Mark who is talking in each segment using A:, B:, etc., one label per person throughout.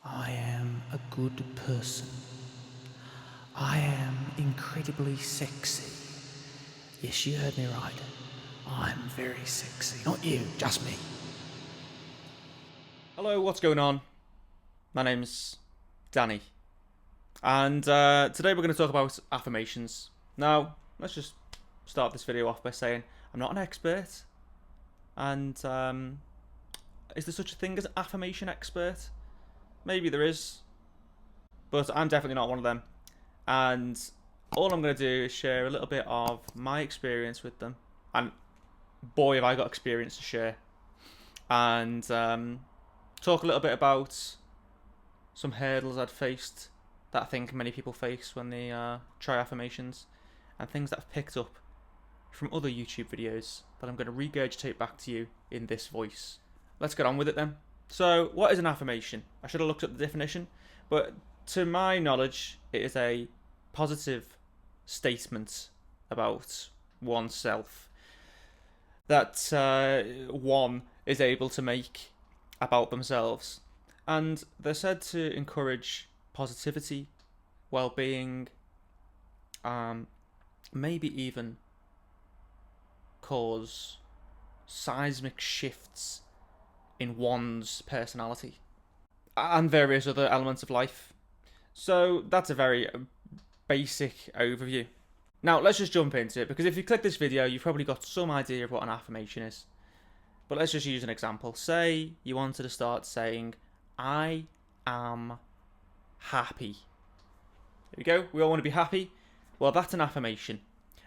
A: I am a good person. I am incredibly sexy. Yes, you heard me right. I'm very sexy. Not you, just me.
B: Hello, what's going on? My name's Danny, and today we're going to talk about affirmations. Now, let's just start this video off by saying I'm not an expert, and is there such a thing as an affirmation expert? Maybe there is, but I'm definitely not one of them. And all I'm going to do is share a little bit of my experience with them, and boy, have I got experience to share, and talk a little bit about some hurdles I'd faced that I think many people face when they try affirmations, and things that I've picked up from other YouTube videos that I'm going to regurgitate back to you in this voice. Let's get on with it then. So, what is an affirmation? I should have looked up the definition, but to my knowledge, it is a positive statement about oneself that one is able to make about themselves. And they're said to encourage positivity, well being, maybe even cause seismic shifts in one's personality and various other elements of life. So that's a very basic overview. Now let's just jump into it, because if you click this video, you've probably got some idea of what an affirmation is. But let's just use an example. Say you wanted to start saying, I am happy. There we go. We all want to be happy. Well, that's an affirmation.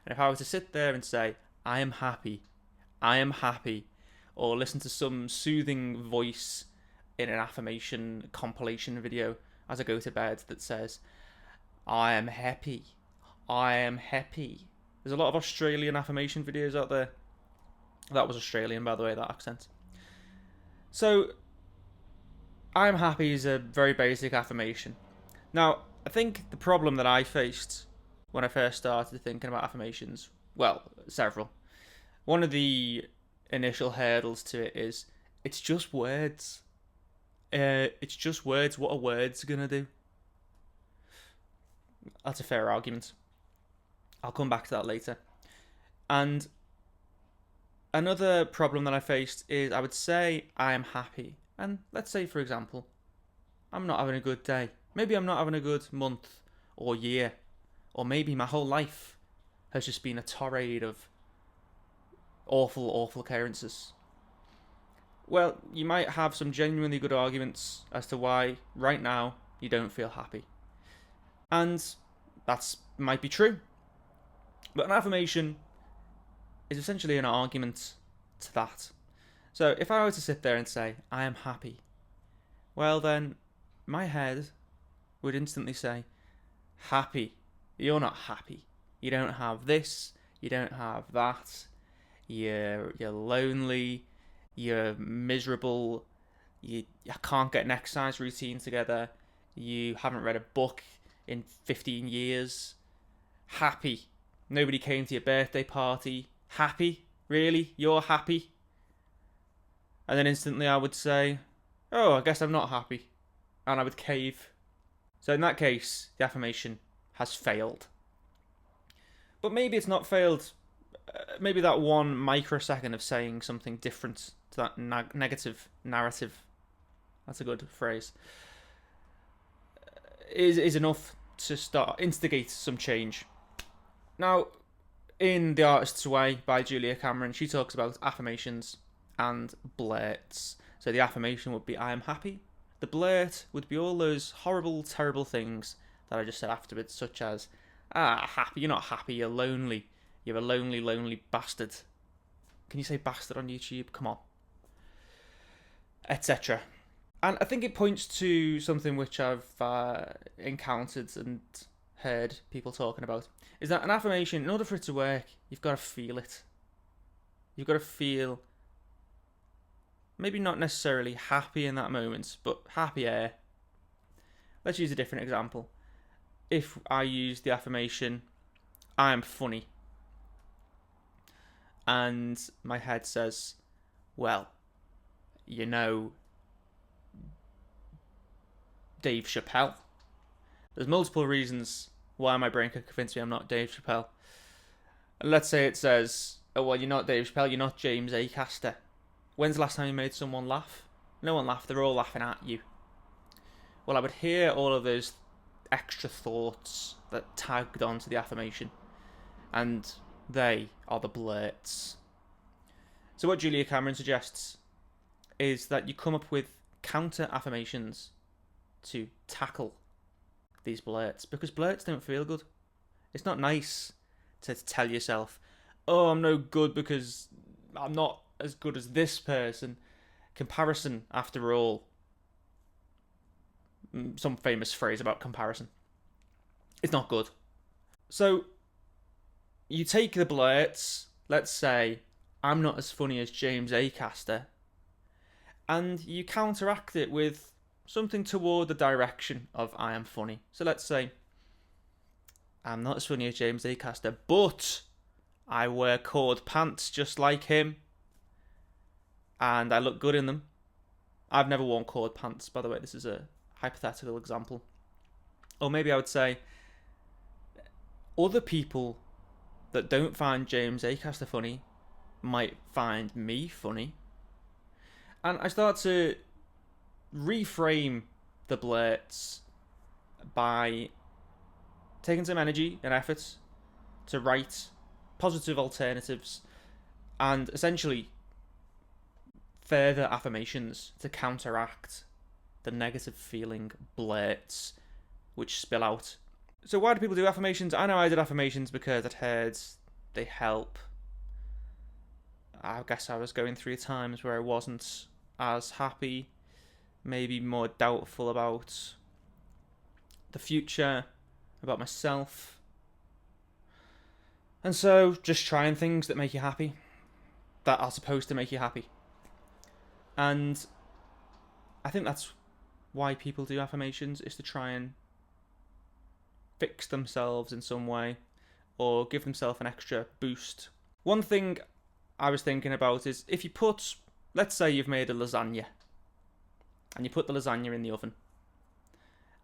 B: And if I were to sit there and say, I am happy, or listen to some soothing voice in an affirmation compilation video as I go to bed that says, I am happy, I am happy. There's a lot of Australian affirmation videos out there. That was Australian, by the way, that accent. So, I am happy is a very basic affirmation. Now, I think the problem that I faced when I first started thinking about affirmations, well, several. One of the initial hurdles to it is it's just words. It's just words. What are words gonna do? That's a fair argument. I'll come back to that later. And another problem that I faced is I would say I am happy. And let's say, for example, I'm not having a good day. Maybe I'm not having a good month or year. Or maybe my whole life has just been a torrent of awful, awful occurrences. Well, you might have some genuinely good arguments as to why right now you don't feel happy. And that might be true. But an affirmation is essentially an argument to that. So if I were to sit there and say, I am happy, well then my head would instantly say, happy. You're not happy. You don't have this, you don't have that, you're lonely, you're miserable, you can't get an exercise routine together, you haven't read a book in 15 years. Happy. Nobody came to your birthday party. Happy? Really? You're happy? And then instantly I would say, oh, I guess I'm not happy. And I would cave. So in that case, the affirmation has failed. But maybe it's not failed. Maybe that one microsecond of saying something different to that negative narrative, that's a good phrase, is enough to start instigate some change. Now, in The Artist's Way by Julia Cameron, she talks about affirmations and blurts. So the affirmation would be, I am happy. The blurt would be all those horrible, terrible things that I just said afterwards, such as, happy, you're not happy, you're lonely. You're a lonely, lonely bastard. Can you say bastard on YouTube? Come on. Etc. And I think it points to something which I've encountered and heard people talking about, is that an affirmation, in order for it to work, you've got to feel it. You've got to feel, maybe not necessarily happy in that moment, but happier. Let's use a different example. If I use the affirmation, I am funny, and my head says, well, you know, Dave Chappelle. There's multiple reasons why my brain could convince me I'm not Dave Chappelle. And let's say it says, oh, well, you're not Dave Chappelle, you're not James Acaster. When's the last time you made someone laugh? No one laughed, they're all laughing at you. Well, I would hear all of those extra thoughts that tagged onto the affirmation, and they are the blurts. So what Julia Cameron suggests is that you come up with counter affirmations to tackle these blurts, because blurts don't feel good. It's not nice to tell yourself, oh, I'm no good because I'm not as good as this person. Comparison, after all, some famous phrase about comparison. It's not good. So you take the blurts, let's say, I'm not as funny as James Acaster, and you counteract it with something toward the direction of I am funny. So let's say, I'm not as funny as James Acaster, but I wear cord pants just like him, and I look good in them. I've never worn cord pants, by the way. This is a hypothetical example. Or maybe I would say, other people that don't find James Acaster funny might find me funny. And I start to reframe the blurts by taking some energy and effort to write positive alternatives and essentially further affirmations to counteract the negative feeling blurts which spill out. So why do people do affirmations? I know I did affirmations because I'd heard they help. I guess I was going through times where I wasn't as happy, maybe more doubtful about the future, about myself. And so just trying things that make you happy, that are supposed to make you happy. And I think that's why people do affirmations, is to try and fix themselves in some way or give themselves an extra boost. One thing I was thinking about is if you put, let's say you've made a lasagna and you put the lasagna in the oven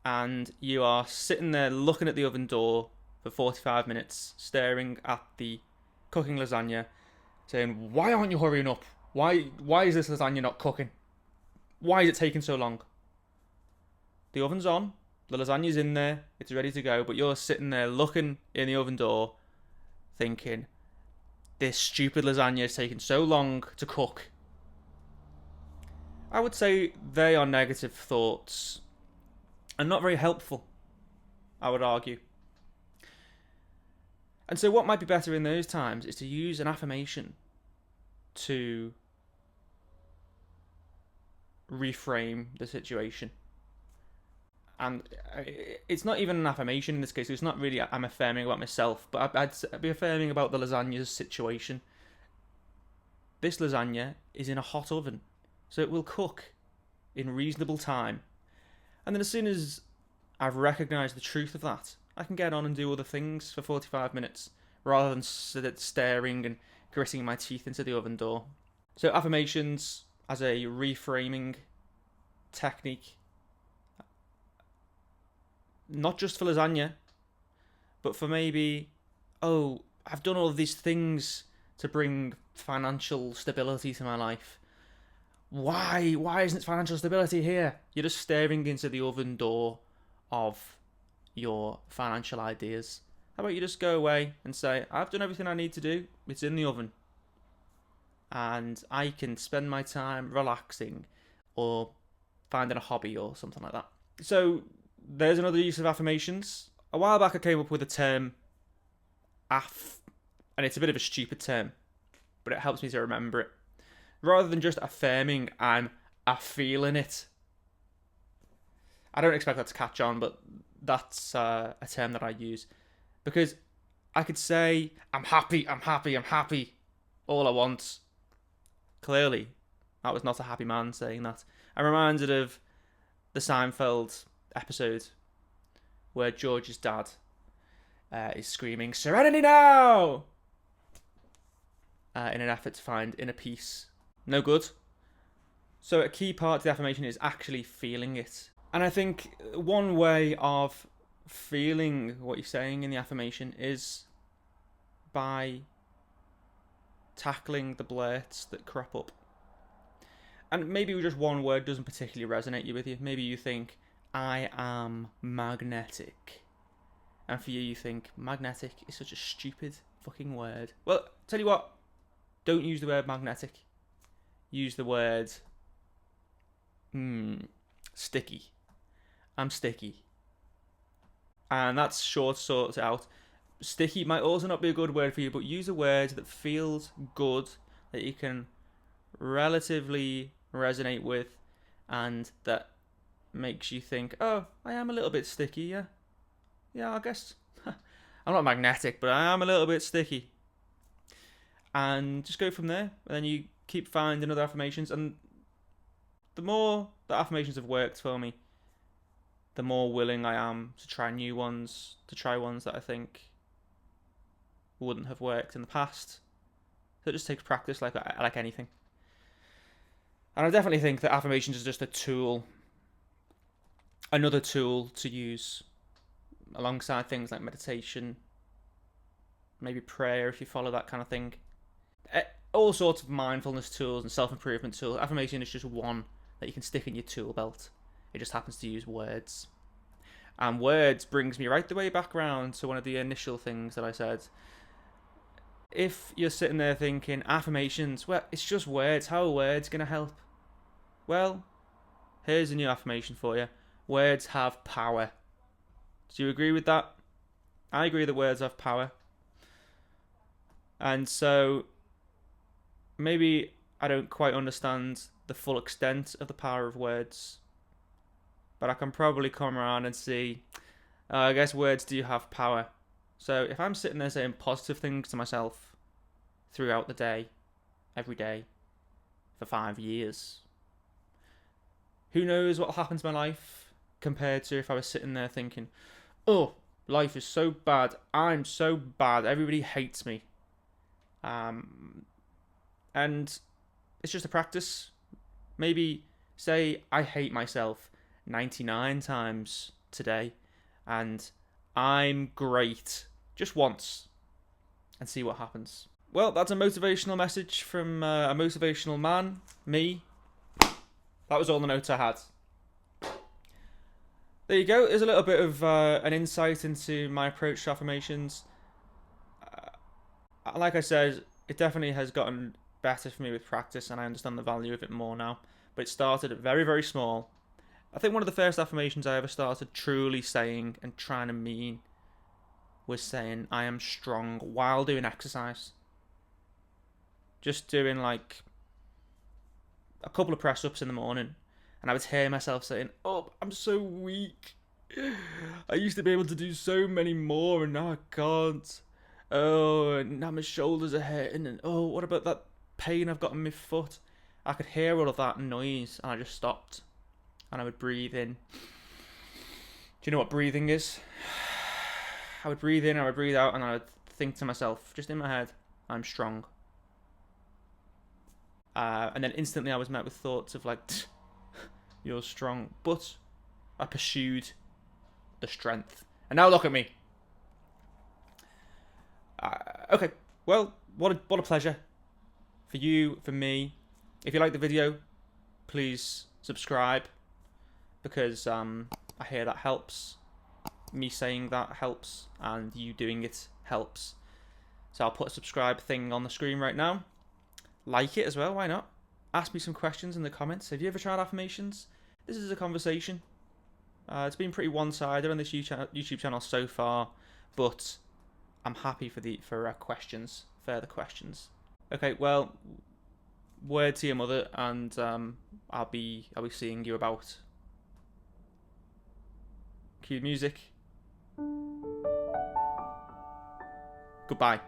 B: and you are sitting there looking at the oven door for 45 minutes, staring at the cooking lasagna, saying, why aren't you hurrying up? Why is this lasagna not cooking? Why is it taking so long? The oven's on, the lasagna's in there, it's ready to go, but you're sitting there looking in the oven door thinking, this stupid lasagna is taking so long to cook. I would say they are negative thoughts and not very helpful, I would argue. And so what might be better in those times is to use an affirmation to reframe the situation. And it's not even an affirmation in this case. It's not really I'm affirming about myself, but I'd be affirming about the lasagna's situation. This lasagna is in a hot oven, so it will cook in reasonable time. And then as soon as I've recognised the truth of that, I can get on and do other things for 45 minutes, rather than sit staring and gritting my teeth into the oven door. So affirmations as a reframing technique, not just for lasagna, but for maybe, oh, I've done all of these things to bring financial stability to my life. Why isn't financial stability here? You're just staring into the oven door of your financial ideas. How about you just go away and say, I've done everything I need to do, it's in the oven, and I can spend my time relaxing or finding a hobby or something like that. So there's another use of affirmations. A while back I came up with a term, and it's a bit of a stupid term, but it helps me to remember it. Rather than just affirming I'm feeling it. I don't expect that to catch on, but that's a term that I use. Because I could say, I'm happy all I want. Clearly, that was not a happy man saying that. I'm reminded of the Seinfeld episode where George's dad is screaming, "Serenity now!" In an effort to find inner peace. No good. So a key part of the affirmation is actually feeling it. And I think one way of feeling what you're saying in the affirmation is by tackling the blurts that crop up. And maybe just one word doesn't particularly resonate with you. Maybe you think, I am magnetic. And for you, you think, magnetic is such a stupid fucking word. Well, tell you what, don't use the word magnetic. Use the word sticky. I'm sticky. And that's sure to sort it out. Sticky might also not be a good word for you, but use a word that feels good, that you can relatively resonate with, and that makes you think, oh, I am a little bit sticky, yeah. Yeah, I guess. I'm not magnetic, but I am a little bit sticky. And just go from there. And then you keep finding other affirmations. And the more the affirmations have worked for me, the more willing I am to try new ones, to try ones that I think wouldn't have worked in the past. So it just takes practice, like anything. And I definitely think that affirmations is just a tool, another tool to use alongside things like meditation, maybe prayer if you follow that kind of thing. All sorts of mindfulness tools and self-improvement tools. Affirmation is just one that you can stick in your tool belt. It just happens to use words. And words brings me right the way back around to one of the initial things that I said. If you're sitting there thinking, affirmations, well, it's just words. How are words going to help? Well, here's a new affirmation for you. Words have power. Do you agree with that? I agree that words have power. And so, maybe I don't quite understand the full extent of the power of words, but I can probably come around and see, I guess words do have power. So if I'm sitting there saying positive things to myself throughout the day, every day, for 5 years, who knows what will happen to my life compared to if I was sitting there thinking, oh, life is so bad, I'm so bad, everybody hates me. And it's just a practice. Maybe say I hate myself 99 times today and I'm great just once and see what happens. Well, that's a motivational message from a motivational man, me. That was all the notes I had. There you go. There's a little bit of an insight into my approach to affirmations. Like I said, it definitely has gotten better for me with practice, and I understand the value of it more now. But it started very, very small. I think one of the first affirmations I ever started truly saying and trying to mean was saying I am strong while doing exercise. Just doing like a couple of press-ups in the morning, and I would hear myself saying, oh, I'm so weak. I used to be able to do so many more, and now I can't. Oh, and now my shoulders are hurting, and oh, what about that pain I've got in my foot? I could hear all of that noise, and I just stopped, and I would breathe in. Do you know what breathing is? I would breathe in, I would breathe out, and I would think to myself, just in my head, I'm strong. And then instantly I was met with thoughts of like, you're strong. But I pursued the strength. And now look at me. Okay, well, what a pleasure. For you, for me. If you like the video, please subscribe. Because I hear that helps. Me saying that helps. And you doing it helps. So I'll put a subscribe thing on the screen right now. Like it as well, why not? Ask me some questions in the comments. Have you ever tried affirmations? This is a conversation. It's been pretty one-sided on this YouTube channel so far, but I'm happy for questions, further questions. Okay, well, word to your mother, and I'll be seeing you about. Cue music. Goodbye.